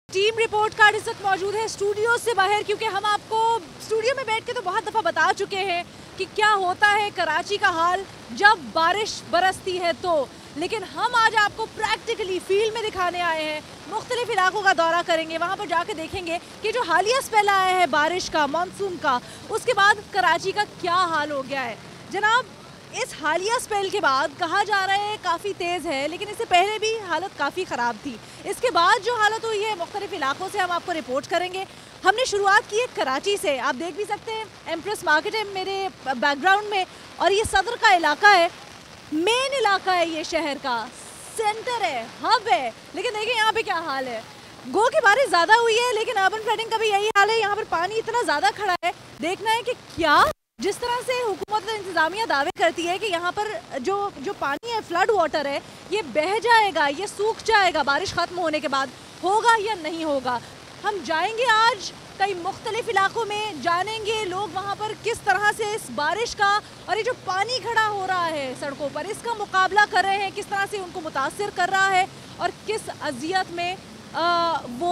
Team report card इस वक्त मौजूद है स्टूडियो से बाहर, क्योंकि हम आपको स्टूडियो में बैठ के तो बहुत दफ़ा बता चुके हैं कि क्या होता है कराची का हाल जब बारिश बरसती है तो, लेकिन हम आज आपको प्रैक्टिकली फील्ड में दिखाने आए हैं। मुख्तलिफ इलाकों का दौरा करेंगे, वहाँ पर जाके देखेंगे कि जो हालिया स्पेल आया है बारिश का, मानसून का, उसके बाद कराची का क्या हाल हो गया है। जनाब, इस हालिया स्पेल के बाद कहा जा रहा है काफ़ी तेज़ है, लेकिन इससे पहले भी हालत काफ़ी ख़राब थी। इसके बाद जो हालत हुई है मुख्तलिफ इलाकों से हम आपको रिपोर्ट करेंगे। हमने शुरुआत की है कराची से, आप देख भी सकते हैं एम्प्रेस मार्केट है मेरे बैकग्राउंड में, और ये सदर का इलाका है, मेन इलाका है, ये शहर का सेंटर है, हब है। लेकिन देखिए यहाँ पे क्या हाल है। गो की बारिश ज़्यादा हुई है, लेकिन अर्बन फ्लडिंग का भी यही हाल है। यहाँ पर पानी इतना ज़्यादा खड़ा है, देखना है कि क्या जिस तरह से हुकूमत इंतज़ामिया दावे करती है कि यहाँ पर जो पानी है, फ्लड वाटर है, ये बह जाएगा, ये सूख जाएगा बारिश ख़त्म होने के बाद, होगा या नहीं होगा। हम जाएंगे आज कई मुख्तलिफ इलाकों में, जानेंगे लोग वहाँ पर किस तरह से इस बारिश का और ये जो पानी खड़ा हो रहा है सड़कों पर, इसका मुकाबला कर रहे हैं, किस तरह से उनको मुतासिर कर रहा है और किस अजियत में वो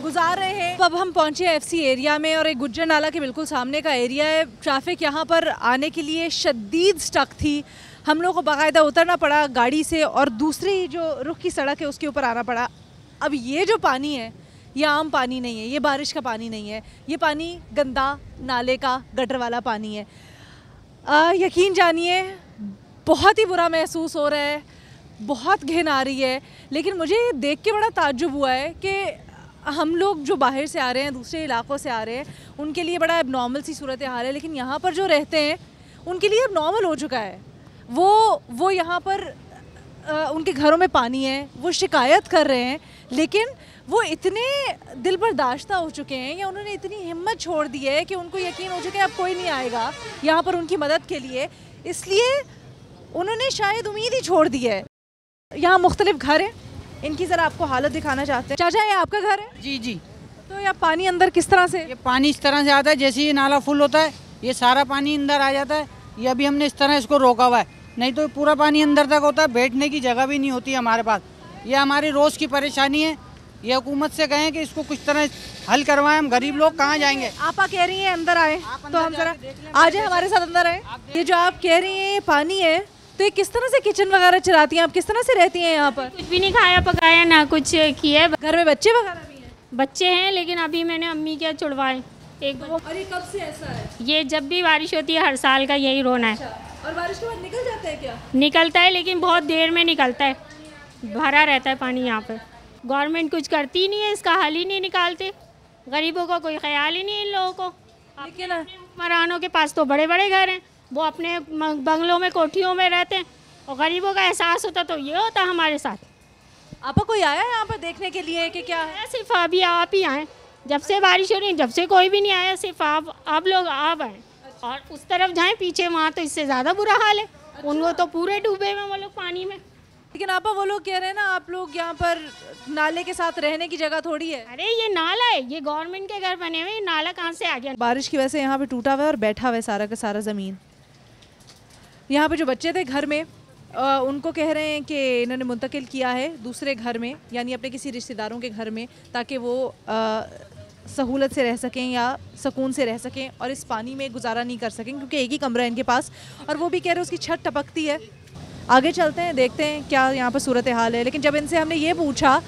गुजार रहे हैं। अब हम पहुंचे एफसी एरिया में और एक गुज्जर नाला के बिल्कुल सामने का एरिया है। ट्रैफिक यहाँ पर आने के लिए शदीद स्टक थी, हम लोग को बाकायदा उतरना पड़ा गाड़ी से और दूसरी जो रुख की सड़क है उसके ऊपर आना पड़ा। अब ये जो पानी है ये आम पानी नहीं है, ये बारिश का पानी नहीं है, ये पानी गंदा नाले का गटर वाला पानी है। यकीन जानिए बहुत ही बुरा महसूस हो रहा है, बहुत घिन आ रही है। लेकिन मुझे देख के बड़ा ताज्जुब हुआ है कि हम लोग जो बाहर से आ रहे हैं, दूसरे इलाकों से आ रहे हैं, उनके लिए बड़ा एबनॉर्मल सी सूरत हाल है, लेकिन यहाँ पर जो रहते हैं उनके लिए एबनॉर्मल हो चुका है। वो यहाँ पर उनके घरों में पानी है, वो शिकायत कर रहे हैं, लेकिन वो इतने दिल बर्दाश्ता हो चुके हैं या उन्होंने इतनी हिम्मत छोड़ दी है कि उनको यकीन हो चुका है अब कोई नहीं आएगा यहाँ पर उनकी मदद के लिए, इसलिए उन्होंने शायद उम्मीद ही छोड़ दी है। यहाँ मुख्तलिफ घर हैं, इनकी ज़रा आपको हालत दिखाना चाहते हैं। चाचा, ये आपका घर है? जी जी। तो यहाँ पानी अंदर किस तरह से? ये पानी इस तरह से आता है, जैसे ये नाला फुल होता है ये सारा पानी अंदर आ जाता है। ये अभी हमने इस तरह इसको रोका हुआ है, नहीं तो पूरा पानी अंदर तक होता है, बैठने की जगह भी नहीं होती हमारे पास। ये हमारी रोज़ की परेशानी है। ये हुकूमत से कहें कि इसको कुछ तरह हल करवाएं, हम गरीब लोग कहाँ जाएंगे। आपा कह रही हैं अंदर आए, तो हम जरा आ जाए हमारे साथ अंदर आए। ये जो आप कह रही हैं ये पानी है, तो ये किस तरह से किचन वगैरह चलाती हैं आप, किस तरह से रहती हैं यहाँ पर? कुछ भी नहीं खाया पकाया ना कुछ किया। घर में बच्चे वगैरह भी हैं? बच्चे हैं, लेकिन अभी मैंने अम्मी के छुड़वाए एक। और ये कब से ऐसा है? ये जब भी बारिश होती है हर साल का यही रोना है। और बारिश के बाद निकल जाता है क्या? निकलता है, लेकिन बहुत देर में निकलता है, भरा रहता है पानी यहाँ पे। गवर्नमेंट कुछ करती नहीं है, इसका हल ही नहीं निकालते। गरीबों का कोई ख्याल ही नहीं इन लोगों को। लेकिन हुक्मरानों के पास तो बड़े बड़े घर हैं, वो अपने बंगलों में कोठियों में रहते हैं, और गरीबों का एहसास होता तो ये होता हमारे साथ। आपा कोई आया है यहाँ पर देखने के लिए कि क्या है? सिर्फ अभी आप ही आए, जब से बारिश हो रही जब से कोई भी नहीं आया, सिर्फ आप लोग आप आए। और उस तरफ जाएं पीछे, वहाँ तो इससे ज़्यादा बुरा हाल है। उनको तो पूरे डूबे में वो लोग पानी में। लेकिन आपा वो लोग कह रहे हैं ना आप लोग यहाँ पर नाले के साथ रहने की जगह थोड़ी है। अरे ये नाला है, ये गवर्नमेंट के घर बने हुए, नाला कहाँ से आ गया? बारिश की वजह से यहाँ पे टूटा हुआ है और बैठा हुआ है सारा का सारा ज़मीन। यहाँ पे जो बच्चे थे घर में उनको कह रहे हैं कि इन्होंने मुंतकिल किया है दूसरे घर में, यानी अपने किसी रिश्तेदारों के घर में, ताकि वो सहूलत से रह सकें या सुकून से रह सकें और इस पानी में गुजारा नहीं कर सकें, क्योंकि एक ही कमरा है इनके पास और वो भी कह रहे हैं उसकी छत टपकती है। आगे चलते हैं, देखते हैं क्या यहाँ पर सूरत हाल है। लेकिन जब इनसे हमने ये पूछा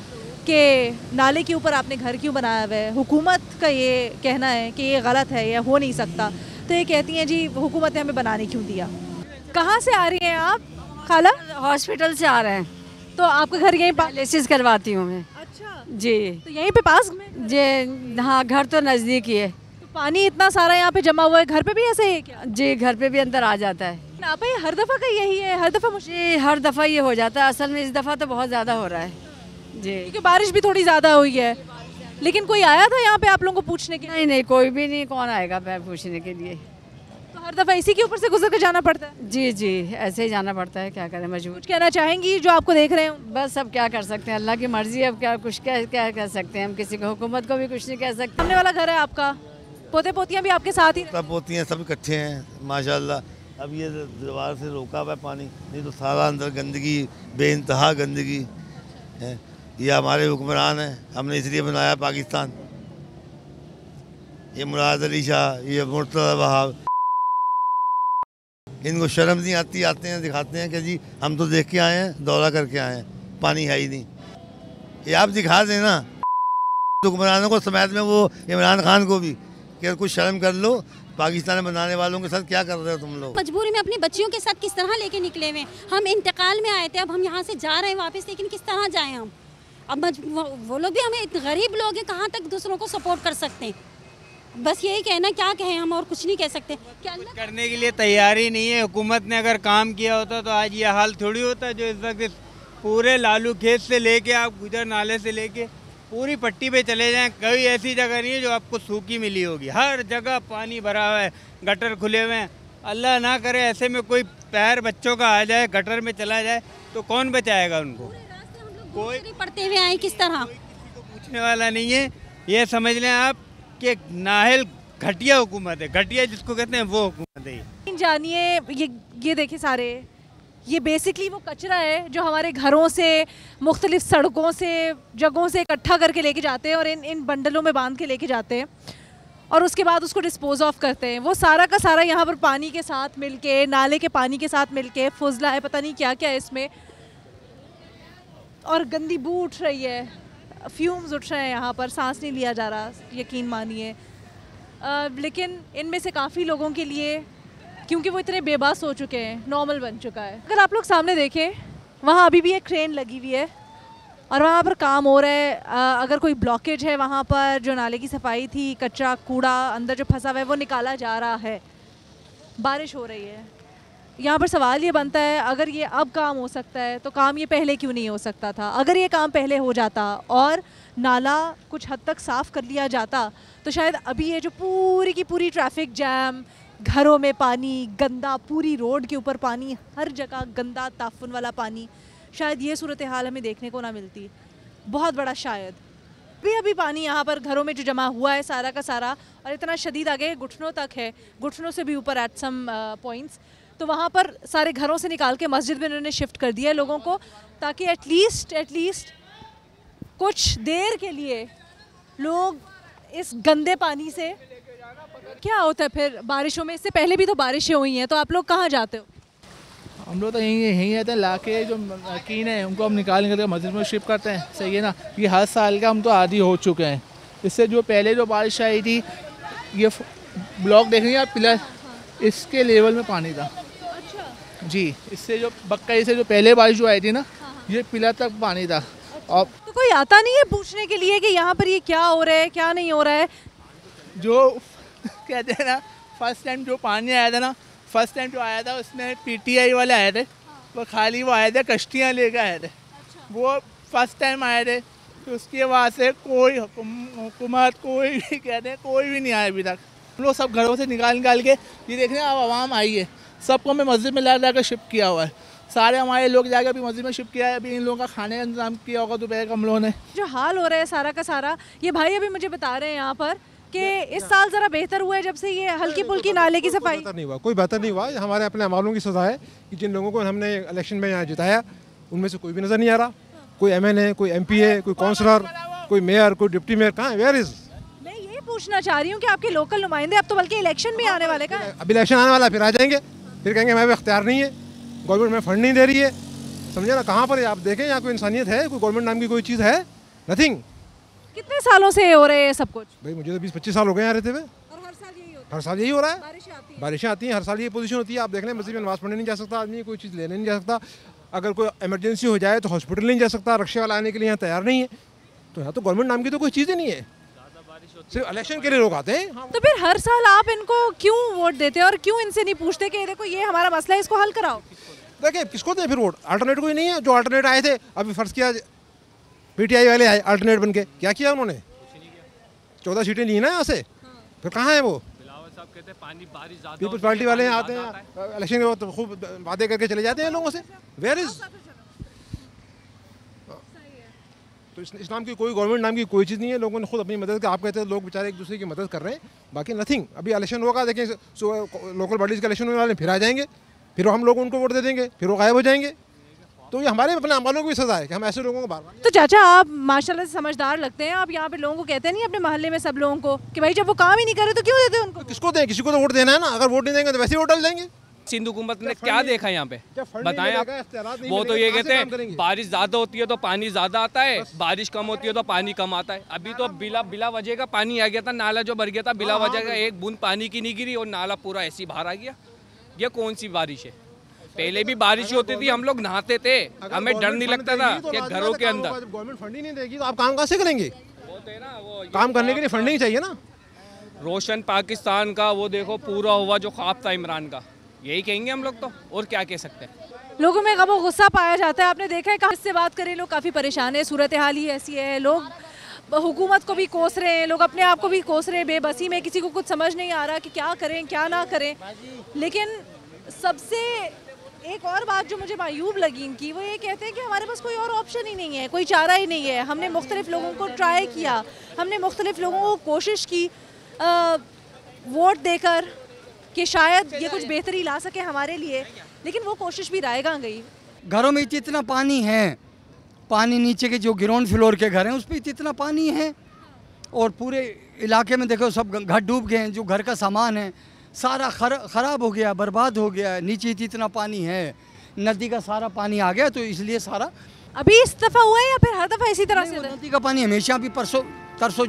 कि नाले के ऊपर आपने घर क्यों बनाया हुआ है, हुकूमत का ये कहना है कि ये गलत है, यह हो नहीं सकता, तो ये कहती हैं जी हुकूमत ने हमें बनाने क्यों दिया। कहाँ से आ रही हैं आप खाला? हॉस्पिटल से आ रहे हैं। तो आपका घर यहीं पास? डायलिसिस करवाती हूँ मैं। अच्छा जी। तो यहीं पे पास में? जी हाँ, घर तो नज़दीक ही है। तो पानी इतना सारा यहाँ पे जमा हुआ है, घर पे भी ऐसे ही है क्या? जी, घर पे भी अंदर आ जाता है। आप ये हर दफ़ा का यही है? हर दफ़ा जी हर दफ़ा ये हो जाता है, असल में इस दफ़ा तो बहुत ज़्यादा हो रहा है जी, क्योंकि बारिश भी थोड़ी ज़्यादा हुई है। लेकिन कोई आया था यहाँ पे आप लोगों को पूछने के? नहीं नहीं, कोई भी नहीं, कौन आएगा पैर पूछने के लिए। तो हर दफ़ा इसी के ऊपर से गुजर कर जाना पड़ता है? जी जी, ऐसे ही जाना पड़ता है, क्या करें, मजबूर। कुछ कहना चाहेंगी जो आपको देख रहे हो? बस अब क्या कर सकते हैं, अल्लाह की मर्जी है, अब क्या कुछ क्या कह सकते हैं हम, किसी को हुकूमत को भी कुछ नहीं कह सकते। सामने वाला घर है आपका, पोते पोतियाँ भी आपके साथ ही? सब पोतियाँ सब इकट्ठे हैं माशाल्लाह। अब ये दीवार से रोका हुआ है पानी, नहीं तो सारा अंदर गंदगी, बेइंतहा गंदगी है। ये हमारे हुक्मरान हैं, हमने इसलिए बनाया पाकिस्तान। ये मुराद अली शाह, ये मुर्तज़ा वहाब, इनको शर्म नहीं आती, आते हैं दिखाते हैं कि जी हम तो देख के आए हैं, दौरा करके आए हैं, पानी है ही नहीं। ये आप दिखा देना हुक्मरानों को समेत में वो इमरान खान को भी कि कुछ शर्म कर लो, पाकिस्तान बनाने वालों के साथ क्या कर रहे हो तुम लोग। मजबूरी में अपनी बच्चियों के साथ किस तरह लेके निकले हुए, हम इंतकाल में आए थे, अब हम यहाँ से जा रहे हैं वापस, लेकिन किस तरह जाएं हम। अब वो लोग भी हमें इतने गरीब लोग हैं, कहाँ तक दूसरों को सपोर्ट कर सकते हैं। बस यही कहना, क्या कहें हम, और कुछ नहीं कह सकते। क्या कुछ करने के लिए तैयार ही नहीं है। हुकूमत ने अगर काम किया होता तो आज ये हाल थोड़ी होता। जो इस वक्त पूरे लालू खेत से लेके आप गुजर नाले से लेके पूरी पट्टी पे चले जाएं, कोई ऐसी जगह नहीं है जो आपको सूखी मिली होगी। हर जगह पानी भरा हुआ है, गटर खुले हुए हैं। अल्लाह ना करे ऐसे में कोई पैर बच्चों का आ जाए, गटर में चला जाए तो कौन बचाएगा उनको। कोई पढ़ते हुए आए किस तरह, किसी को पूछने वाला नहीं है। ये समझ लें आप कि नाहल घटिया हुकूमत है, घटिया जिसको कहते हैं वो हुकूमत है। जानिए ये देखिए सारे, ये बेसिकली वो कचरा है जो हमारे घरों से, मुख्तलिफ सड़कों से, जगहों से इकट्ठा करके लेके जाते हैं और इन बंडलों में बांध के लेके जाते हैं और उसके बाद उसको डिस्पोज ऑफ करते हैं। वो सारा का सारा यहाँ पर पानी के साथ मिलके, नाले के पानी के साथ मिलके, फुजला है, पता नहीं क्या क्या है इसमें, और गंदी बू उठ रही है, फ्यूम्स उठ रहे हैं यहाँ पर, सांस नहीं लिया जा रहा, यकीन मानिए। लेकिन इनमें से काफ़ी लोगों के लिए, क्योंकि वो इतने बेबस हो चुके हैं, नॉर्मल बन चुका है। अगर आप लोग सामने देखें, वहाँ अभी भी एक क्रेन लगी हुई है और वहाँ पर काम हो रहा है। अगर कोई ब्लॉकेज है वहाँ पर, जो नाले की सफाई थी, कचरा कूड़ा अंदर जो फंसा हुआ है वो निकाला जा रहा है। बारिश हो रही है। यहाँ पर सवाल ये बनता है, अगर ये अब काम हो सकता है तो काम ये पहले क्यों नहीं हो सकता था। अगर ये काम पहले हो जाता और नाला कुछ हद तक साफ़ कर लिया जाता तो शायद अभी ये जो पूरी की पूरी ट्रैफिक जैम, घरों में पानी, गंदा, पूरी रोड के ऊपर पानी, हर जगह गंदा ताफुन वाला पानी, शायद ये सूरत हाल हमें देखने को ना मिलती। बहुत बड़ा शायद। अभी पानी यहाँ पर घरों में जो जमा हुआ है सारा का सारा, और इतना शदीद आगे घुटनों तक है, घुटनों से भी ऊपर एट सम पॉइंट्स, तो वहाँ पर सारे घरों से निकाल के मस्जिद में उन्होंने शिफ्ट कर दिया है लोगों को, ताकि एटलीस्ट कुछ देर के लिए लोग इस गंदे पानी से। क्या होता है फिर बारिशों में? इससे पहले भी तो बारिशें हुई हैं, तो आप लोग कहाँ जाते हो? हम लोग तो यहीं रहते हैं। लाके जो मकीन है उनको हम निकाल कर मस्जिद में शिफ्ट करते हैं, सही है ना। ये हर साल का हम तो आदी हो चुके हैं। इससे जो पहले जो बारिश आई थी, ये ब्लॉक देख रही हैं आप, पिलर, इसके लेवल में पानी था। अच्छा। जी, इससे जो बक्कई से जो पहले बारिश जो आई थी ना, ये पिलर तक पानी था। और तो कोई आता नहीं है पूछने के लिए कि यहाँ पर ये क्या हो रहा है, क्या नहीं हो रहा है? जो कहते हैं ना, फर्स्ट टाइम जो पानी आया था ना, फर्स्ट टाइम जो आया था उसमें पीटीआई वाले आए थे। वो खाली वो आए थे, कश्तियाँ लेकर आए थे। अच्छा। वो फर्स्ट टाइम आए थे। तो उसके बाद से कोई हुकूमत, कोई भी कहते हैं, कोई भी नहीं आया अभी तक। हम लोग सब घरों से निकाल के ये देख रहे हैं, अब आवाम आई है, सबको हमें मस्जिद में ला कर शिफ्ट किया हुआ है। सारे हमारे लोग जाके अभी मस्जिद में शिफ्ट किया है। अभी इन लोगों का खाने का इंतजाम किया होगा दोपहर का हम लोगों ने। जो हाल हो रहा है सारा का सारा, ये भाई अभी मुझे बता रहे हैं यहाँ पर कि इस साल ज़रा बेहतर हुआ है जब से ये हल्की फुल्की नाले की सफाई। कोई बेहतर नहीं हुआ। हमारे अपने अमालों की सज़ा है कि जिन लोगों को हमने इलेक्शन में यहाँ जिताया उनमें से कोई भी नज़र नहीं आ रहा। कोई MNA, कोई MP, कोई काउंसलर, कोई मेयर, कोई डिप्टी मेयर, कहाँ है? Where is? मैं ये पूछना चाह रही हूँ कि आपके लोकल नुमाइंदे, अब तो बल्कि इलेक्शन भी आने वाले का। अब इलेक्शन आने वाला, फिर आ जाएंगे, फिर कहेंगे हमें इख्तियार नहीं है, गवर्नमेंट में फंड नहीं दे रही है। समझे ना? कहाँ पर आप देखें यहाँ कोई इंसानियत है? कोई गवर्नमेंट नाम की कोई चीज़ है? नथिंग। कितने सालों से हो रहे हैं सब कुछ? भाई मुझे तो 20-25 साल हो गए यहाँ रहते हुए। और हर साल यही होता है? हर साल यही हो रहा है। बारिशें आती हैं, हर साल ये पोजीशन होती है। आप देख लें, मस्जिद में नमाज़ पढ़ने नहीं जा सकता आदमी, कोई चीज़ लेने नहीं जा सकता। अगर कोई इमरजेंसी हो जाए तो हॉस्पिटल नहीं जा सकता, रिक्शे वाला आने के लिए यहाँ तैयार नहीं है। तो यहाँ तो गवर्नमेंट नाम की तो कोई चीज़ ही नहीं है, सिर्फ इलेक्शन के लिए लोग आते हैं। तो फिर हर साल आप इनको क्यों वोट देते हैं और क्यों इनसे नहीं पूछते कि देखो ये हमारा मसला है, इसको हल कराओ? देखिए, किसको दें फिर वोट? अल्टरनेट कोई नहीं है। जो अल्टरनेट आए थे, अभी फर्ज किया PTI वाले आए अल्टरनेट बन के, क्या किया उन्होंने? 14 सीटें ली ना यहाँ से। फिर कहाँ है वो? पीपल्स पार्टी वाले आते हैं इलेक्शन के वक्त, खूब वादे करके चले जाते हैं लोगों से। Where is? तो इस्लाम की कोई, गवर्नमेंट नाम की कोई चीज़ नहीं है। लोगों ने खुद अपनी मदद का, आप कहते हैं लोग बेचारे एक दूसरे की मदद कर रहे हैं, बाकी नथिंग। अभी इलेक्शन होगा, देखें लोकल बॉडीज़ का इलेक्शन होने वाले, फिर आ जाएंगे, फिर हम लोग उनको वोट दे देंगे, फिर वो गायब हो जाएंगे। तो ये हमारे अपने अमलों की भी सजा है कि हम ऐसे लोगों को बार बार। तो चाचा आप माशाल्लाह से समझदार लगते हैं, आप यहाँ पे लोगों को कहते नहीं अपने मोहल्ले में सब लोगों को कि भाई जब वो काम ही नहीं करे तो क्यों देते उनको? किसको दें, किसी को तो वोट देना है ना, अगर वोट नहीं देंगे तो वैसे ही वोट डाल देंगे। सिंध हुकूमत ने क्या देखा यहाँ पे बताएं आप? वो तो ये कहते हैं बारिश ज़्यादा होती है तो पानी ज़्यादा आता है, बारिश कम होती है तो पानी कम आता है। अभी तो बिला वजह का पानी आ गया था, नाला जो भर गया था बिला वजह का, एक बूंद पानी की नहीं गिरी और नाला पूरा ऐसी बाहर आ गया। ये कौन सी बारिश है? पहले भी बारिश होती थी, हम लोग नहाते थे, हमें डर नहीं लगता था कि घरों के अंदर। गवर्नमेंट फंडिंग नहीं देगी तो आप काम कैसे करेंगे? काम करने के लिए फंडिंग चाहिए ना। रोशन पाकिस्तान का वो देखो पूरा हुआ जो ख्वाब था इमरान का, यही कहेंगे हम लोग तो, और क्या कह सकते हैं। लोगों में गम और गुस्सा पाया जाता है, आपने देखा है कहाँ से बात करें लोग काफ़ी परेशान है, सूरत हाल ही ऐसी है, लोग हुकूमत को भी कोस रहे हैं, लोग अपने आप को भी कोस रहे हैं बेबसी में, किसी को कुछ समझ नहीं आ रहा कि क्या करें क्या ना करें। लेकिन सबसे एक और बात जो मुझे मायूब लगी इनकी, वो ये कहते हैं कि हमारे पास कोई और ऑप्शन ही नहीं है, कोई चारा ही नहीं है। हमने मुख्तलिफ लोगों को ट्राई किया, हमने मुख्तलिफ लोगों को कोशिश की वोट देकर कि शायद ये कुछ बेहतरी ला सके हमारे लिए, लेकिन वो कोशिश भी रायगा गई। घरों में इतना पानी है, पानी नीचे के जो ग्राउंड फ्लोर के घर हैं उस पर इतना पानी है, और पूरे इलाके में देखो सब घर डूब गए हैं। जो घर का सामान है सारा ख़राब हो गया, बर्बाद हो गया। नीचे इतना पानी है, नदी का सारा पानी आ गया, तो इसलिए सारा अभी इस दफ़ा हुआ है या फिर हर दफ़ा इसी तरह से? नदी का पानी हमेशा भी परसों तरसों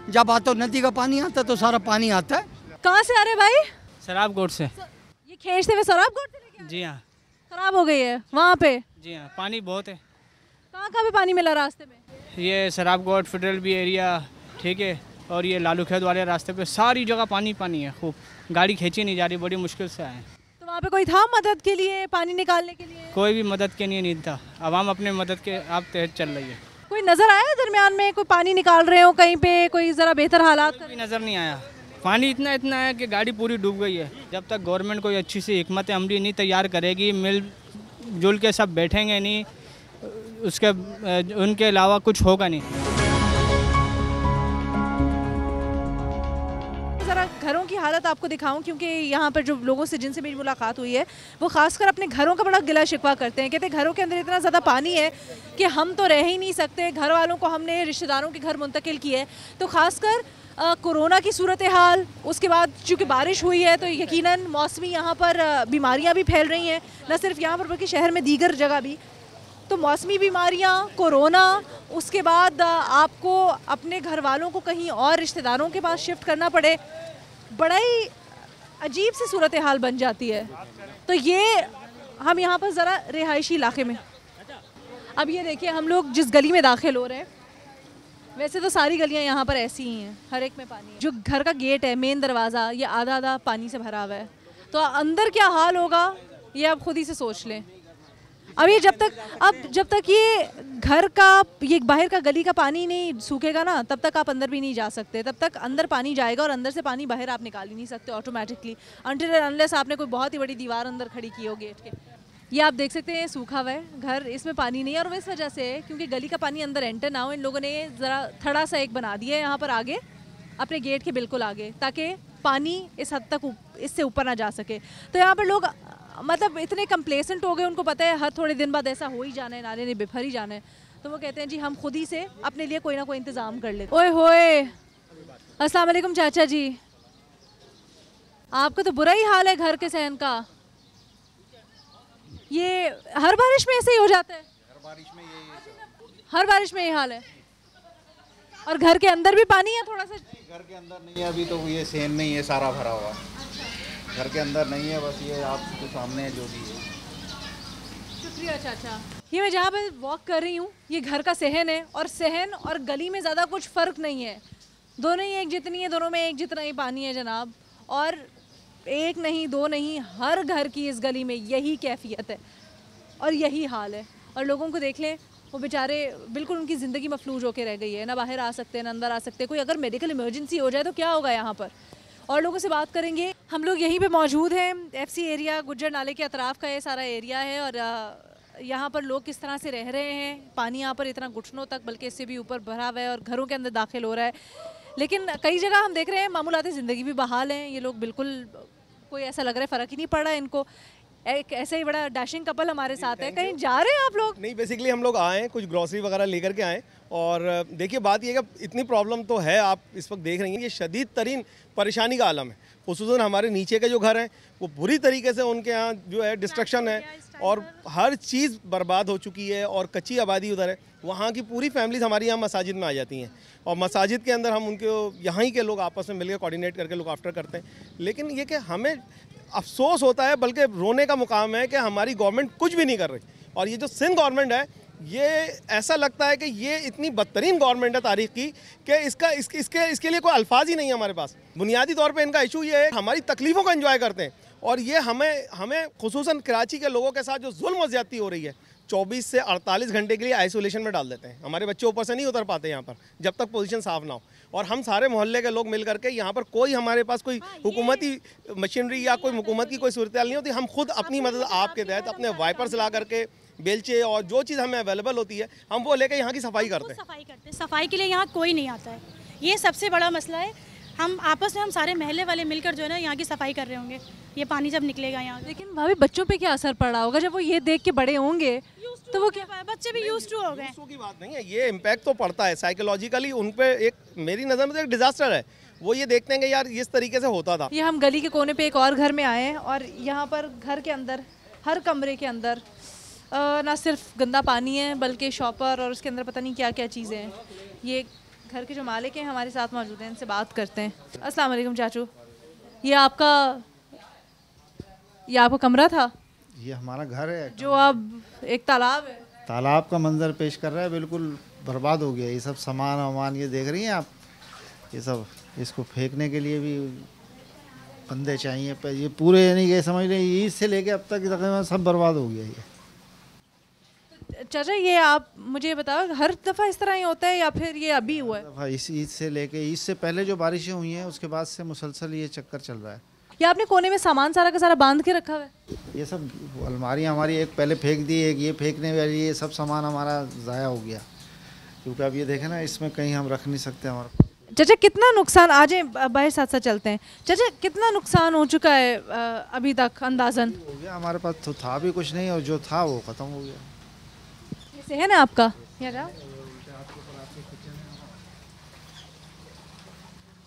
जब आता नदी का पानी आता तो सारा पानी आता है। कहाँ से आ रहे भाई? शराबकोट से। ये खींचते हुए शराबकोट से लेके? जी हाँ। खराब हो गई है वहाँ पे? जी हाँ, पानी बहुत है। कहाँ कहाँ पे पानी मिला रास्ते में? ये शराबकोट फेडरल बी एरिया, ठीक है, और ये लालू खेत वाले रास्ते पे सारी जगह पानी पानी है, खूब गाड़ी खींची नहीं जा रही, बड़ी मुश्किल से आए। तो वहाँ पे कोई था मदद के लिए, पानी निकालने के लिए? कोई भी मदद के लिए नहीं था, आवाम अपने मदद के आप तहत चल रही है। कोई नज़र आया दरमियान में कोई पानी निकाल रहे हो कहीं पे, कोई ज़रा बेहतर हालात? कोई नज़र नहीं आया, पानी इतना है कि गाड़ी पूरी डूब गई है। जब तक गवर्नमेंट कोई अच्छी सी हिकमत अमली नहीं तैयार करेगी, मिल जुल के सब बैठेंगे नहीं, उसके उनके अलावा कुछ होगा नहीं। ज़रा घरों की हालत आपको दिखाऊं, क्योंकि यहाँ पर जो लोगों से जिनसे मेरी मुलाकात हुई है वो खासकर अपने घरों का बड़ा गिला शिकवा करते हैं। कहते हैं घरों के अंदर इतना ज़्यादा पानी है कि हम तो रह ही नहीं सकते, घर वालों को हमने रिश्तेदारों के घर मुंतकिल किया है। तो खासकर कोरोना की सूरत हाल, उसके बाद चूँकि बारिश हुई है तो यकीनन मौसमी यहाँ पर बीमारियाँ भी फैल रही हैं, न सिर्फ यहाँ पर बल्कि शहर में दीगर जगह भी। तो मौसमी बीमारियाँ, कोरोना, उसके बाद आपको अपने घर वालों को कहीं और रिश्तेदारों के पास शिफ्ट करना पड़े, बड़ा ही अजीब सी सूरत हाल बन जाती है। तो ये हम यहाँ पर ज़रा रिहायशी इलाके में, अब ये देखिए हम लोग जिस गली में दाखिल हो रहे हैं, वैसे तो सारी गलियाँ यहाँ पर ऐसी ही हैं, हर एक में पानी है। जो घर का गेट है, मेन दरवाज़ा, ये आधा आधा पानी से भरा हुआ है। तो अंदर क्या हाल होगा ये आप खुद ही से सोच लें। अब ये जब तक ये घर का, ये बाहर का गली का पानी नहीं सूखेगा ना, तब तक आप अंदर भी नहीं जा सकते। तब तक अंदर पानी जाएगा और अंदर से पानी बाहर आप निकाल ही नहीं सकते ऑटोमेटिकली, अनटिल अनलेस आपने कोई बहुत ही बड़ी दीवार अंदर खड़ी की हो गेट के। ये आप देख सकते हैं सूखा हुआ है घर, इसमें पानी नहीं है, और इस वजह से क्योंकि गली का पानी अंदर एंटर ना हो, इन लोगों ने ज़रा थड़ा सा एक बना दिया है यहाँ पर आगे, अपने गेट के बिल्कुल आगे, ताकि पानी इस हद तक इससे ऊपर ना जा सके। तो यहाँ पर लोग मतलब इतने कंप्लेसेंट हो गए, उनको पता है हर थोड़े दिन बाद ऐसा हो ही जाना है, नाले ने बिफर ही जाना है। तो वो कहते हैं जी हम खुद ही से अपने लिए कोई ना कोई इंतज़ाम कर लेते। ओए होए, अस्सलाम वालेकुम चाचा जी, आपका तो बुरा ही हाल है घर के सहन का। ये हर बारिश में ऐसे ही हो जाता है? हर बारिश में ये हाल है। और घर के अंदर भी पानी है थोड़ा सा? घर के अंदर नहीं है अभी, तो ये सेन नहीं है, सारा भरा हुआ। घर के अंदर नहीं है, बस ये आपके सामने है जो भी है। शुक्रिया चाचा। ये मैं जहाँ पे वॉक कर रही हूँ, ये घर का सहन है, और सहन और गली में ज़्यादा कुछ फ़र्क नहीं है, दोनों ही एक जितनी है, दोनों में एक जितना ही पानी है जनाब। और एक नहीं दो नहीं, हर घर की इस गली में यही कैफियत है और यही हाल है। और लोगों को देख लें, वो बेचारे बिल्कुल उनकी ज़िंदगी मफलूज होकर रह गई है, ना बाहर आ सकते ना अंदर आ सकते। कोई अगर मेडिकल इमरजेंसी हो जाए तो क्या होगा यहाँ पर। और लोगों से बात करेंगे, हम लोग यहीं पे मौजूद हैं, FC एरिया, गुज्जर नाले के अतराफ़ का ये सारा एरिया है, और यहाँ पर लोग किस तरह से रह रहे हैं। पानी यहाँ पर इतना घुटनों तक, बल्कि इससे भी ऊपर भरा हुआ है और घरों के अंदर दाखिल हो रहा है। लेकिन कई जगह हम देख रहे हैं मामूलात ज़िंदगी भी बहाल हैं, ये लोग बिल्कुल कोई ऐसा लग रहा है फ़र्क ही नहीं पड़ रहा है इनको। एक ऐसे ही बड़ा डैशिंग कपल हमारे साथ है। कहीं जा रहे हैं आप लोग? नहीं, बेसिकली हम लोग आए हैं, कुछ ग्रॉसरी वगैरह लेकर के आए। और देखिए बात ये है कि इतनी प्रॉब्लम तो है, आप इस वक्त देख रही हैं, ये शदीद तरीन परेशानी का आलम है। खुसूसन हमारे नीचे के जो घर हैं वो बुरी तरीके से उनके यहाँ जो है डिस्ट्रक्शन है और हर चीज़ बर्बाद हो चुकी है और कच्ची आबादी उधर है। वहाँ की पूरी फैमिलीज हमारी यहाँ मसाजिद में आ जाती हैं और मसाजिद के अंदर हम उनके यहाँ ही के लोग आपस में मिलकर कोऑर्डिनेट करके लुक आफ्टर करते हैं। लेकिन ये कि हमें अफसोस होता है, बल्कि रोने का मुकाम है कि हमारी गवर्नमेंट कुछ भी नहीं कर रही। और ये जो सिंध गवर्नमेंट है, ये ऐसा लगता है कि ये इतनी बदतरीन गवर्नमेंट है तारीख की कि इसके लिए कोई अल्फाज ही नहीं है हमारे पास। बुनियादी तौर पे इनका इशू ये है, हमारी तकलीफ़ों का एंजॉय करते हैं और ये हमें खुसूसन कराची के लोगों के साथ जो जुल्म और ज़्यादती हो रही है, 24 से 48 घंटे के लिए आइसोलेशन में डाल देते हैं। हमारे बच्चे ऊपर से नहीं उतर पाते यहाँ पर जब तक पोजीशन साफ़ ना हो। और हम सारे मोहल्ले के लोग मिल करके यहाँ पर कोई हमारे पास कोई हुकूमती मशीनरी या कोई हुकूमत की कोई सूरत नहीं होती। हम खुद अपनी मदद आपके तहत अपने वाइपर्स ला करके, बेलचे और जो चीज़ हमें अवेलेबल होती है हम वो लेकर यहाँ की सफाई करते हैं। सफाई के लिए यहाँ कोई नहीं आता है, ये सबसे बड़ा मसला है। हम आपस में, हम सारे महल्ले वाले मिलकर जो है ना यहाँ की सफाई कर रहे होंगे, ये पानी जब निकलेगा यहाँ। लेकिन भाभी बच्चों पे क्या असर पड़ रहा होगा जब वो ये देख के बड़े होंगे? तो वो क्या, बच्चे भी यूज्ड टू हो गए। की बात नहीं है, ये इम्पैक्ट तो पड़ता है साइकोलॉजिकली उन पे। एक मेरी नज़र में तो एक डिजास्टर है। वो ये देखते हैं कि यार इस तरीके से होता था। ये हम गली के कोने पे एक और घर में आए हैं और यहाँ पर घर के अंदर, हर कमरे के अंदर ना सिर्फ गंदा पानी है बल्कि शॉपर और उसके अंदर पता नहीं क्या क्या चीज़ें हैं। ये घर के जो मालिक हैं हमारे साथ मौजूद हैं, इनसे बात करते हैं। अस्सलाम वालेकुम चाचू, ये आपका कमरा था? ये हमारा घर है जो अब एक तालाब है, तालाब का मंजर पेश कर रहा है, बिल्कुल बर्बाद हो गया। ये सब सामान वामान ये देख रही हैं आप, ये सब इसको फेंकने के लिए भी बंदे चाहिए। ये पूरे यानी ये समझ लें ईद से लेके अब तक तकरीबन सब बर्बाद हो गया ये। चाचा ये आप मुझे बताओ, हर दफ़ा इस तरह ही होता है या फिर ये अभी हुआ है? इस ईद से लेके, ईद से पहले जो बारिशें हुई हैं उसके बाद से मुसलसल ये चक्कर चल रहा है। या आपने कोने में सामान सारा का सारा बांध के रखा हुआ है? ये सब अलमारियाँ हमारी एक पहले फेंक दी, एक ये फेंकने वाली, ये सब सामान हमारा ज़ाया हो गया क्योंकि अब ये देखें ना, इसमें कहीं हम रख नहीं सकते हमारा। चाचा कितना नुकसान, आ जाए बाहर साथ साथ चलते हैं। चाचा कितना नुकसान हो चुका है अभी तक अंदाजन? हो गया, हमारे पास तो था भी कुछ नहीं और जो था वो ख़त्म हो गया। ये है ना आपका,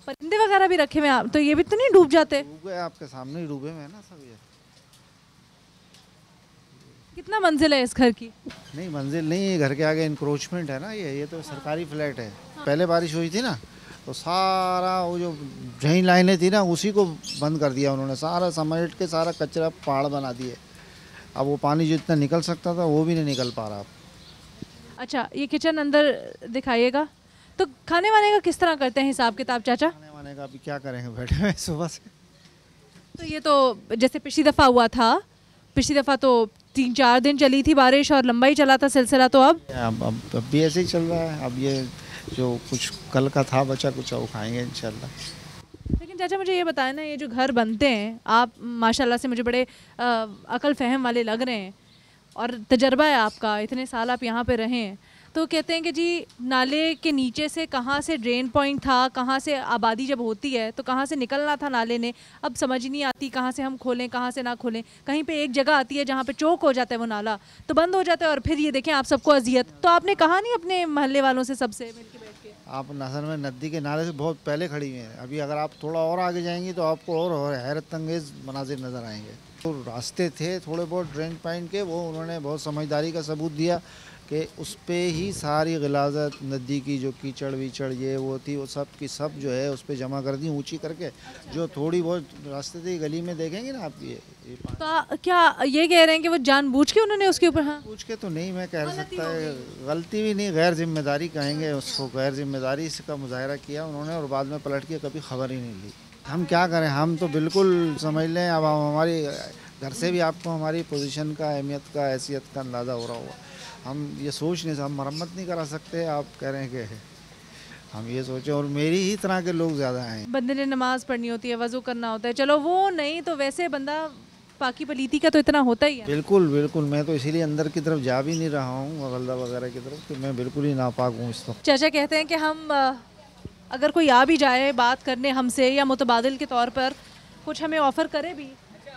परिंदे वगैरह भी रखे हुए हैं, तो ये भी तो नहीं डूब जाते? डूब गए, आपके सामने ही डूबे हुए हैं ना सब। ये कितना मंजिल है इस घर की? नहीं मंजिल नहीं, ये घर के आगे इंक्रोचमेंट है ना, ये तो सरकारी फ्लैट है। पहले बारिश हुई थी ना तो सारा वो जो ड्रेन लाइनें थी ना उसी को बंद कर दिया उन्होंने, सारा समेट के सारा कचरा पहाड़ बना दिए। अब वो पानी जो इतना निकल सकता था वो भी नहीं निकल पा रहा अब। अच्छा ये किचन अंदर दिखाइएगा। तो खाने वाने का किस तरह करते हैं हिसाब किताब चाचा? खाने वाने का अभी क्या करेंगे, बैठे हुए सुबह से। तो ये तो जैसे पिछली दफ़ा हुआ था, पिछली दफ़ा तो 3-4 दिन चली थी बारिश और लंबा ही चला था सिलसिला, तो अब भी ऐसे ही चल रहा है। अब ये जो कुछ कल का था बचा कुछ वो खाएंगे इंशाल्लाह। लेकिन चाचा मुझे ये बताया ना, ये जो घर बनते हैं, आप माशाल्लाह से मुझे बड़े अकल फहम वाले लग रहे हैं और तजर्बा है आपका, इतने साल आप यहाँ पे रहे हैं। तो कहते हैं कि जी नाले के नीचे से कहाँ से ड्रेन पॉइंट था, कहाँ से आबादी जब होती है तो कहाँ से निकलना था नाले ने, अब समझ नहीं आती कहाँ से हम खोलें कहाँ से ना खोलें। कहीं पे एक जगह आती है जहाँ पे चौक हो जाता है वो नाला, तो बंद हो जाता है और फिर ये देखें आप सबको अजियत। तो आपने कहा नहीं अपने मोहल्ले वालों से सबसे मिल के बैठ के? आप नजर में नदी के नाले से बहुत पहले खड़ी हुई हैं। अभी अगर आप थोड़ा और आगे जाएंगी तो आपको और हैरत अंगेज मनाजिर नज़र आएंगे। तो रास्ते थे थोड़े बहुत ड्रेन पॉइंट के, वो उन्होंने बहुत समझदारी का सबूत दिया कि उस पे ही सारी गिलाजत नदी की जो कीचड़ वीचड़ ये वो थी वो सब की सब जो है उस पे जमा कर दी ऊंची करके। जो थोड़ी बहुत रास्ते थे गली में देखेंगे ना आप ये तो क्या ये कह रहे हैं कि वो जानबूझ के उन्होंने उसके ऊपर? हाँ पूछ के तो नहीं मैं कह सकता है, गलती भी नहीं, गैर जिम्मेदारी कहेंगे उसको, गैर जिम्मेदारी का मुजाहरा किया उन्होंने और बाद में पलट के कभी खबर ही नहीं ली। हम क्या करें, हम तो बिल्कुल समझ लें। अब हमारी घर से भी आपको हमारी पोजीशन का, अहमियत का, हैसियत का अंदाज़ा हो रहा होगा। हम ये सोच नहीं, हम मरम्मत नहीं करा सकते। आप कह रहे हैं कि हम ये सोचें, और मेरी ही तरह के लोग ज़्यादा हैं। बंदे ने नमाज़ पढ़नी होती है, वज़ू करना होता है, चलो वो नहीं तो वैसे बंदा पाकी पलीती का तो इतना होता ही है। बिल्कुल बिल्कुल, मैं तो इसीलिए अंदर की तरफ जा भी नहीं रहा हूँ गल्दा वगैरह की तरफ, कि मैं बिल्कुल ही नापाक हूँ इस वक्त। चाचा कहते हैं कि हम अगर कोई आ भी जाए बात करने हमसे या मुतबादिल के तौर पर कुछ हमें ऑफ़र करे भी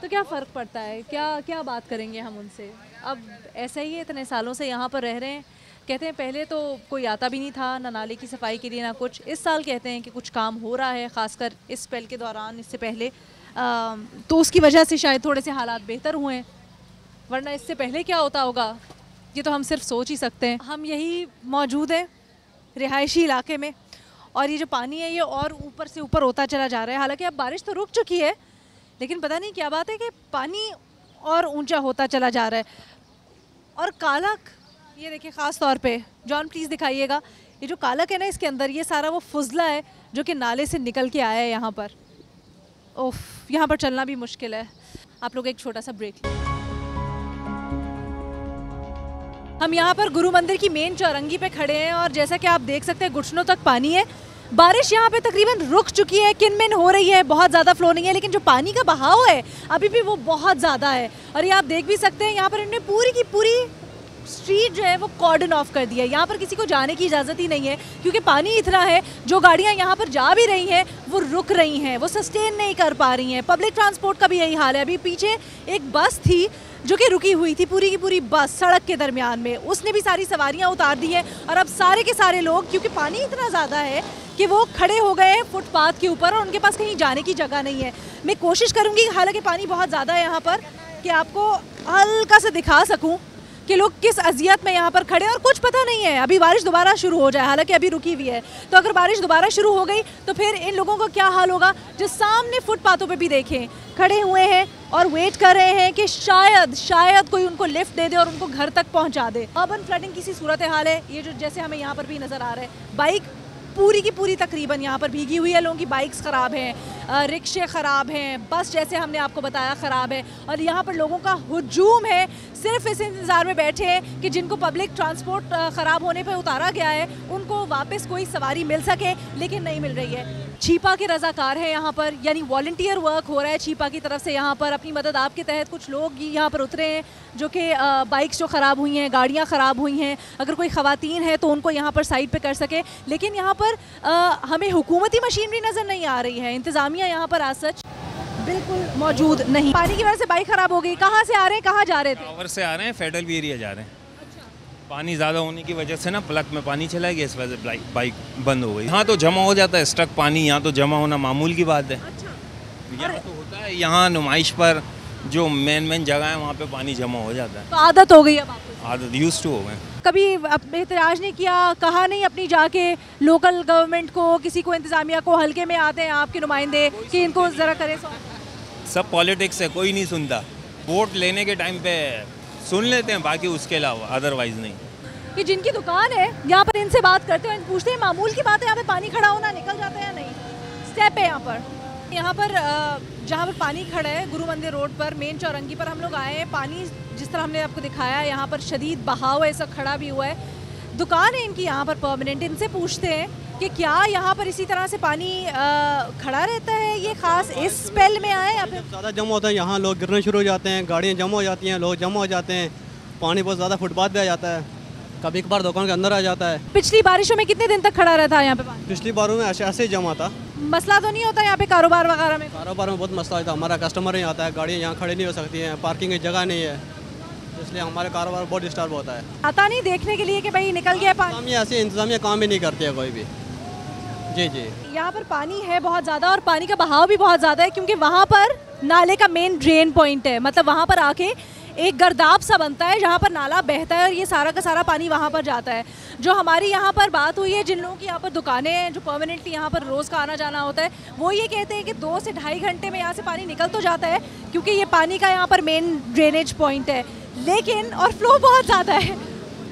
तो क्या फ़र्क पड़ता है, क्या क्या बात करेंगे हम उनसे। अब ऐसा ही है, इतने सालों से यहाँ पर रह रहे हैं। कहते हैं पहले तो कोई आता भी नहीं था, ना नाले की सफाई के लिए ना कुछ। इस साल कहते हैं कि कुछ काम हो रहा है, ख़ासकर इस स्पेल के दौरान, इससे पहले तो उसकी वजह से शायद थोड़े से हालात बेहतर हुए हैं, वरना इससे पहले क्या होता होगा ये तो हम सिर्फ सोच ही सकते हैं। हम यही मौजूद हैं रिहायशी इलाके में, और ये जो पानी है ये और ऊपर से ऊपर होता चला जा रहा है। हालांकि अब बारिश तो रुक चुकी है, लेकिन पता नहीं क्या बात है कि पानी और ऊंचा होता चला जा रहा है। और कालक, ये देखिए ख़ास तौर पे, जॉन प्लीज़ दिखाइएगा, ये जो कालक है ना इसके अंदर, ये सारा वो फुजला है जो कि नाले से निकल के आया है यहाँ पर। ओफ, यहाँ पर चलना भी मुश्किल है। आप लोग एक छोटा सा ब्रेक। हम यहाँ पर गुरु मंदिर की मेन चौरंगी पे खड़े हैं, और जैसा कि आप देख सकते हैं घुटनों तक पानी है। बारिश यहाँ पे तकरीबन रुक चुकी है, किनमिन हो रही है, बहुत ज़्यादा फ्लो नहीं है, लेकिन जो पानी का बहाव है अभी भी वो बहुत ज़्यादा है। और ये आप देख भी सकते हैं, यहाँ पर इन्होंने पूरी की पूरी स्ट्रीट जो है वो कॉर्डन ऑफ कर दिया है। यहाँ पर किसी को जाने की इजाज़त ही नहीं है, क्योंकि पानी इतना है। जो गाड़ियाँ यहाँ पर जा भी रही हैं वो रुक रही हैं, वो सस्टेन नहीं कर पा रही हैं। पब्लिक ट्रांसपोर्ट का भी यही हाल है। अभी पीछे एक बस थी जो कि रुकी हुई थी, पूरी की पूरी बस सड़क के दरमियान में, उसने भी सारी सवारियाँ उतार दी हैं। और अब सारे के सारे लोग, क्योंकि पानी इतना ज़्यादा है कि वो खड़े हो गए हैं फुटपाथ के ऊपर, और उनके पास कहीं जाने की जगह नहीं है। मैं कोशिश करूँगी, हालांकि पानी बहुत ज़्यादा है यहाँ पर, कि आपको हल्का सा दिखा सकूँ कि लोग किस अजियत में यहाँ पर खड़े हैं। और कुछ पता नहीं है अभी बारिश दोबारा शुरू हो जाए, हालांकि अभी रुकी हुई है, तो अगर बारिश दोबारा शुरू हो गई तो फिर इन लोगों का क्या हाल होगा, जो सामने फुटपाथों पे भी देखें खड़े हुए हैं और वेट कर रहे हैं कि शायद कोई उनको लिफ्ट दे दे और उनको घर तक पहुँचा दे। अर्बन फ्लडिंग की सी सूरत हाल है ये, जो जैसे हमें यहाँ पर भी नज़र आ रहा है। बाइक पूरी की पूरी तकरीबन यहाँ पर भीगी हुई है, लोगों की बाइक्स ख़राब हैं, रिक्शे ख़राब हैं, बस जैसे हमने आपको बताया ख़राब है। और यहाँ पर लोगों का हुजूम है, सिर्फ इस इंतज़ार में बैठे हैं कि जिनको पब्लिक ट्रांसपोर्ट ख़राब होने पे उतारा गया है उनको वापस कोई सवारी मिल सके, लेकिन नहीं मिल रही है। छिपा के रज़ाकार हैं यहाँ पर, यानी वॉलंटियर वर्क हो रहा है छिपा की तरफ से यहाँ पर। अपनी मदद आपके तहत कुछ लोग यहाँ पर उतरे हैं, जो कि बाइक्स जो ख़राब हुई हैं, गाड़ियाँ ख़राब हुई हैं, अगर कोई ख़वातीन है तो उनको यहाँ पर साइड पे कर सके। लेकिन यहाँ पर हमें हुकूमती मशीनरी नज़र नहीं आ रही है, इंतज़ामिया यहाँ पर आज सच बिल्कुल मौजूद नहीं। पानी की वजह से बाइक ख़राब हो गई। कहाँ से आ रहे हैं, कहाँ जा रहे थे? टावर से आ रहे हैं, फेडरल भी एरिया जा रहे हैं। पानी ज़्यादा होने की वजह से ना प्लग में पानी चला गया, इस वजह से बाइक बंद हो गई। यहाँ तो जमा हो जाता है स्टक पानी, यहाँ तो जमा होना मामूल की बात है। यहाँ तो होता है, यहाँ नुमाइश पर जो मेन जगह है वहाँ पे पानी जमा हो जाता है। तो आदत हो गई, अब आपको आदत यूज्ड टू हो गए। कभी एतराज़ नहीं किया, कहा नहीं अपनी जाके लोकल गवर्नमेंट को, किसी को, इंतज़ामिया को? हल्के में आते हैं आपके नुमाइंदे कि इनको ज़रा करें। सब पॉलिटिक्स है, कोई नहीं सुनता। वोट लेने के टाइम पे सुन लेते हैं, बाकी उसके अलावा अदरवाइज नहीं। कि जिनकी दुकान है यहाँ पर, इनसे बात करते हैं, पूछते हैं मामूल की बात है, यहाँ पे पानी खड़ा होना, निकल जाता है या नहीं? स्टेप है यहाँ पर जहाँ पर पानी खड़ा है गुरु मंदिर रोड पर, मेन चौरंगी पर हम लोग आए हैं। पानी जिस तरह हमने आपको दिखाया, यहाँ पर शदीद बहाव है, सब खड़ा भी हुआ है। दुकान है इनकी यहाँ पर परमानेंट। इनसे पूछते हैं कि क्या यहाँ पर इसी तरह से पानी खड़ा रहता है, ये खास इस स्पेल में आए या फिर? ज़्यादा जमा होता है यहाँ, लोग गिरने शुरू हो जाते हैं, गाड़ियाँ जमा हो जाती हैं, लोग जमा हो जाते हैं, पानी बहुत ज़्यादा फुटपाथ पे आ जाता है, कभी कभार दुकान के अंदर आ जाता है। पिछली बारिशों में कितने दिन तक खड़ा रहता है यहाँ पे पानी? पिछली बारों में ऐसे ही जमा था। मसला तो नहीं होता यहाँ पे कारोबार वगैरह में? कारोबार में बहुत मसला होता है, हमारा कस्टमर नहीं आता है, गाड़ियाँ यहाँ खड़ी नहीं हो सकती हैं, पार्किंग की जगह नहीं है, इसलिए हमारे कारोबार बहुत डिस्टर्ब होता है। आता नहीं देखने के लिए कि भाई निकल गया पानी? ऐसे इंतजामिया काम भी नहीं करती है कोई भी। जी जी, यहाँ पर पानी है बहुत ज़्यादा, और पानी का बहाव भी बहुत ज़्यादा है, क्योंकि वहाँ पर नाले का मेन ड्रेन पॉइंट है। मतलब वहाँ पर आके एक गर्दाब सा बनता है जहाँ पर नाला बहता है, और ये सारा का सारा पानी वहाँ पर जाता है। जो हमारी यहाँ पर बात हुई है, जिन लोगों की यहाँ पर दुकानें हैं, जो परमानेंटली यहाँ पर रोज़ का आना जाना होता है, वो ये कहते हैं कि 2 से ढाई घंटे में यहाँ से पानी निकल तो जाता है, क्योंकि ये पानी का यहाँ पर मेन ड्रेनेज पॉइंट है, लेकिन और फ्लो बहुत ज़्यादा है।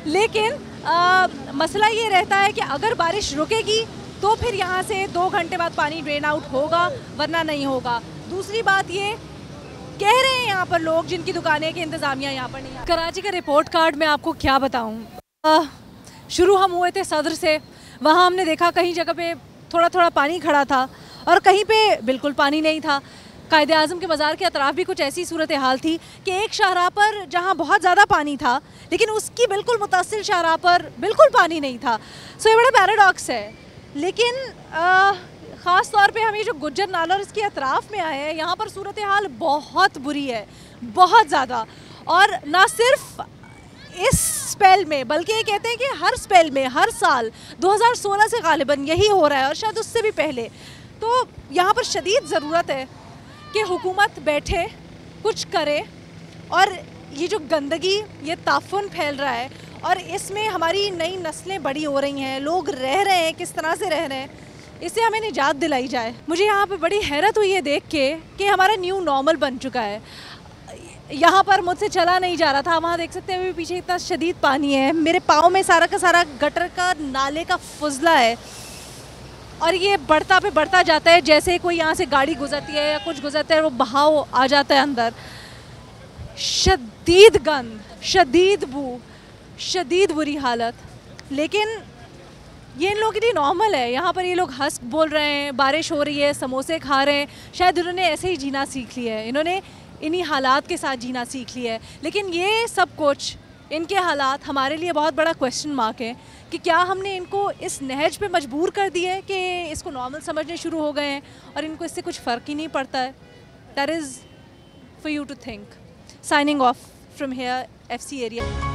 लेकिन मसला ये रहता है कि अगर बारिश रुकेगी तो फिर यहाँ से 2 घंटे बाद पानी ड्रेन आउट होगा, वरना नहीं होगा। दूसरी बात ये कह रहे हैं यहाँ पर लोग जिनकी दुकानें की इंतज़ामिया यहाँ पर नहीं। कराची का रिपोर्ट कार्ड मैं आपको क्या बताऊँ। शुरू हम हुए थे सदर से, वहाँ हमने देखा कहीं जगह पे थोड़ा थोड़ा पानी खड़ा था और कहीं पे बिल्कुल पानी नहीं था। कायदे आज़म के बाज़ार के अतराफ़ भी कुछ ऐसी सूरत हाल थी कि एक शाहराह पर जहाँ बहुत ज़्यादा पानी था, लेकिन उसकी बिल्कुल मुतासिल शाहराह पर बिल्कुल पानी नहीं था। सो ये बड़ा पैराडॉक्स है। लेकिन ख़ास तौर पे हम ये जो गुज्जर नाला और इसके अतराफ़ में आए हैं, यहाँ पर सूरत हाल बहुत बुरी है, बहुत ज़्यादा। और ना सिर्फ इस स्पेल में, बल्कि ये कहते हैं कि हर स्पेल में, हर साल 2016 से गालिबन यही हो रहा है और शायद उससे भी पहले। तो यहाँ पर शदीद ज़रूरत है कि हुकूमत बैठे, कुछ करे। और ये जो गंदगी, ये ताफुन फैल रहा है और इसमें हमारी नई नस्लें बड़ी हो रही हैं, लोग रह रहे हैं, किस तरह से रह रहे हैं, इससे हमें निजात दिलाई जाए। मुझे यहाँ पे बड़ी हैरत हुई है देख के कि हमारा न्यू नॉर्मल बन चुका है। यहाँ पर मुझसे चला नहीं जा रहा था, वहाँ देख सकते हैं अभी पीछे इतना शदीद पानी है, मेरे पाँव में सारा का सारा गटर का, नाले का फुजला है और ये बढ़ता पे बढ़ता जाता है। जैसे कोई यहाँ से गाड़ी गुजरती है या कुछ गुजरता है, वो बहाव आ जाता है अंदर। शदीद गंद, शदीद बू, शदीद बुरी हालत। लेकिन ये इन लोगों के लिए नॉर्मल है। यहाँ पर ये लोग हंस बोल रहे हैं, बारिश हो रही है, समोसे खा रहे हैं। शायद उन्होंने ऐसे ही जीना सीख लिया है, इन्होंने इन्हीं हालात के साथ जीना सीख लिया है। लेकिन ये सब कुछ, इनके हालात हमारे लिए बहुत बड़ा क्वेश्चन मार्क है कि क्या हमने इनको इस नहज पे मजबूर कर दिया है कि इसको नॉर्मल समझने शुरू हो गए हैं और इनको इससे कुछ फ़र्क ही नहीं पड़ता है। That is for you to think. Signing off from here, FC area.